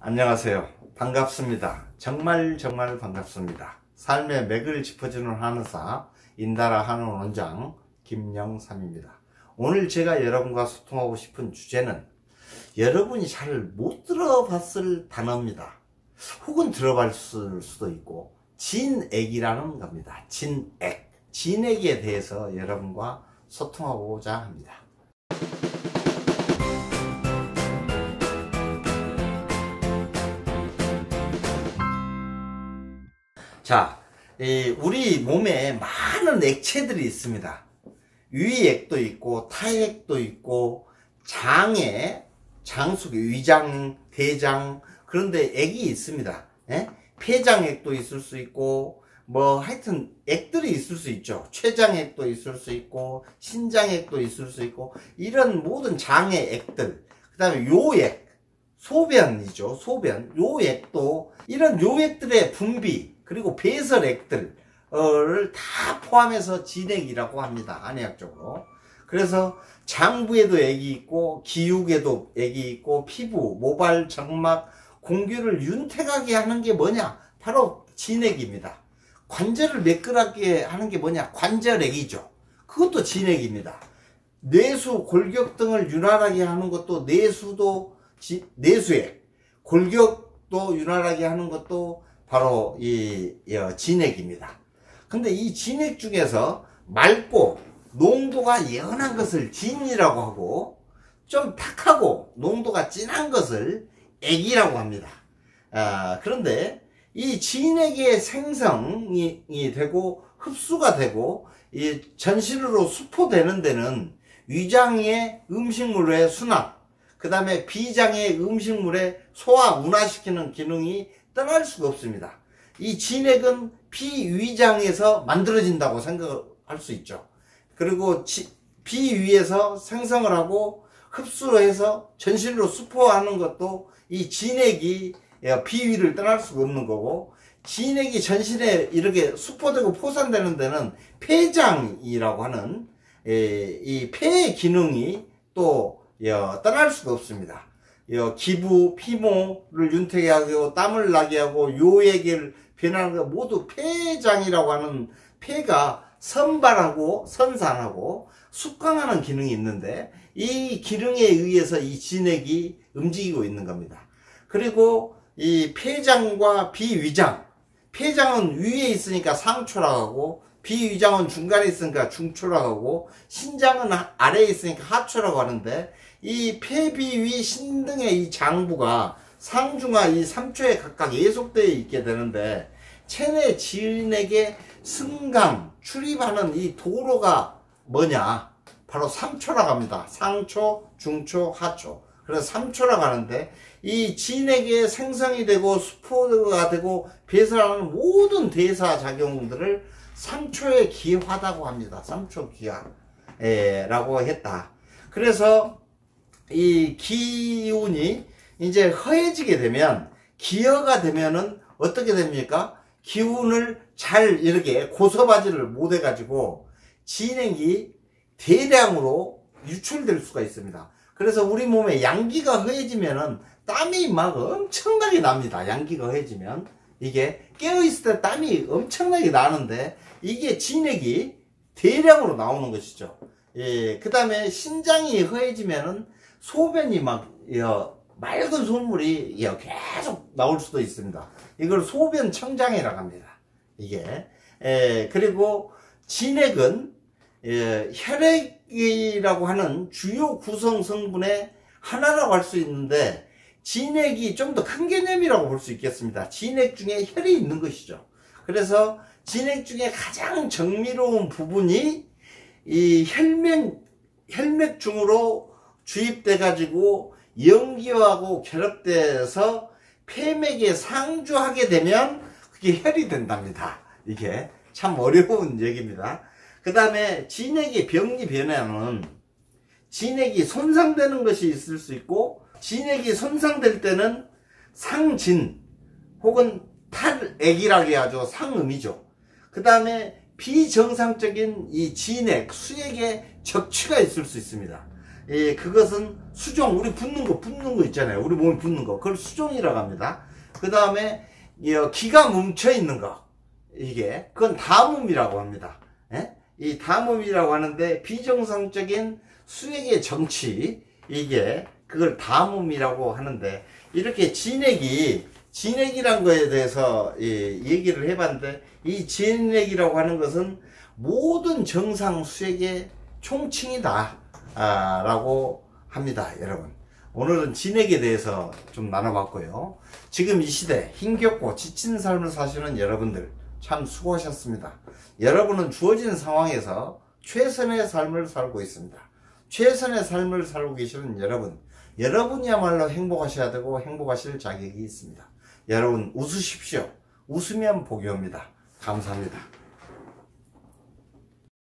안녕하세요. 반갑습니다. 정말 반갑습니다. 삶의 맥을 짚어주는 한의사 인다라 한의원장 김영삼입니다. 오늘 제가 여러분과 소통하고 싶은 주제는 여러분이 잘 못 들어봤을 단어입니다. 혹은 들어봤을 수도 있고 진액이라는 겁니다. 진액. 진액에 대해서 여러분과 소통하고자 합니다. 자, 우리 몸에 많은 액체들이 있습니다. 유의액도 있고 타액도 있고 장에 장속에 위장, 대장 그런데 액이 있습니다. 폐장액도 있을 수 있고 뭐 하여튼 액들이 있을 수 있죠. 췌장액도 있을 수 있고 신장액도 있을 수 있고 이런 모든 장의 액들, 그 다음에 요액, 소변이죠. 소변, 요액도 이런 요액들의 분비 그리고 배설액들을 다 포함해서 진액이라고 합니다. 한의학적으로. 그래서 장부에도 액이 있고 기육에도 액이 있고 피부, 모발, 정막, 공기를 윤택하게 하는 게 뭐냐? 바로 진액입니다. 관절을 매끄럽게 하는 게 뭐냐? 관절액이죠. 그것도 진액입니다. 뇌수, 골격 등을 윤활하게 하는 것도 뇌수액, 골격도 윤활하게 하는 것도 바로 이 진액입니다. 근데 이 진액 중에서 맑고 농도가 연한 것을 진이라고 하고 좀 탁하고 농도가 진한 것을 액이라고 합니다. 그런데 이 진액의 생성이 되고 흡수가 되고 이 전신으로 수포되는 데는 위장의 음식물의 순환, 그 다음에 비장의 음식물의 소화, 운화시키는 기능이 떠날 수가 없습니다. 이 진액은 비위장에서 만들어진다고 생각할 수 있죠. 그리고 비위에서 생성을 하고 흡수해서 전신으로 수포하는 것도 이 진액이 비위를 떠날 수가 없는 거고, 진액이 전신에 이렇게 수포되고 포산되는 데는 폐장이라고 하는 이 폐의 기능이 또 떠날 수가 없습니다. 기부, 피모를 윤택하게 하고 땀을 나게 하고 요액을 변하는 것 모두 폐장이라고 하는 폐가 선발하고 선산하고 숙광하는 기능이 있는데 이 기능에 의해서 이 진액이 움직이고 있는 겁니다. 그리고 이 폐장과 비위장, 폐장은 위에 있으니까 상초라고 하고 비위장은 중간에 있으니까 중초라고 하고 신장은 아래에 있으니까 하초라고 하는데 이 폐비위 신등의 이 장부가 상중하 이 3초에 각각 예속되어 있게 되는데 체내 진액의 승강 출입하는 이 도로가 뭐냐? 바로 3초라고 합니다. 상초, 중초, 하초. 그래서 3초라고 하는데 이 진액의 생성이 되고 수포가 되고 배설하는 모든 대사 작용들을 3초에 기하다고 합니다. 3초 기하라고 했다. 그래서 이 기운이 이제 허해지게 되면 기여가 되면은 어떻게 됩니까? 기운을 잘 이렇게 고서바지를 못 해가지고 진액이 대량으로 유출될 수가 있습니다. 그래서 우리 몸에 양기가 허해지면은 땀이 막 엄청나게 납니다. 양기가 허해지면 이게 깨어있을 때 땀이 엄청나게 나는데 이게 진액이 대량으로 나오는 것이죠. 그 다음에 신장이 허해지면은 소변이 막 맑은 소물이 계속 나올 수도 있습니다. 이걸 소변 청장이라고 합니다. 이게 그리고 진액은 혈액이라고 하는 주요 구성 성분의 하나라고 할 수 있는데 진액이 좀 더 큰 개념이라고 볼 수 있겠습니다. 진액 중에 혈이 있는 것이죠. 그래서 진액 중에 가장 정밀로운 부분이 이 혈맥중으로 주입돼 가지고 연기하고 결합돼서 폐맥에 상주하게 되면 그게 혈이 된답니다. 이게 참 어려운 얘기입니다. 그 다음에 진액의 병리 변화는 진액이 손상되는 것이 있을 수 있고 진액이 손상될 때는 상진 혹은 탈액이라고 하죠. 상음이죠. 그 다음에 비정상적인 이 진액, 수액의 적취가 있을 수 있습니다. 그것은 수종, 우리 붓는 거 있잖아요. 우리 몸에 붓는 거. 그걸 수종이라고 합니다. 그 다음에, 기가 뭉쳐 있는 거. 그건 담음이라고 합니다. 예? 이 담음이라고 하는데, 비정상적인 수액의 정치, 그걸 담음이라고 하는데, 이렇게 진액이란 거에 대해서 얘기를 해봤는데, 이 진액이라고 하는 것은 모든 정상 수액의 총칭이다 라고 합니다. 여러분, 오늘은 진액에 대해서 좀 나눠봤고요. 지금 이 시대 힘겹고 지친 삶을 사시는 여러분들 참 수고하셨습니다. 여러분은 주어진 상황에서 최선의 삶을 살고 있습니다. 최선의 삶을 살고 계시는 여러분이야말로 행복하셔야 되고 행복하실 자격이 있습니다. 여러분 웃으십시오. 웃으면 복이 옵니다. 감사합니다.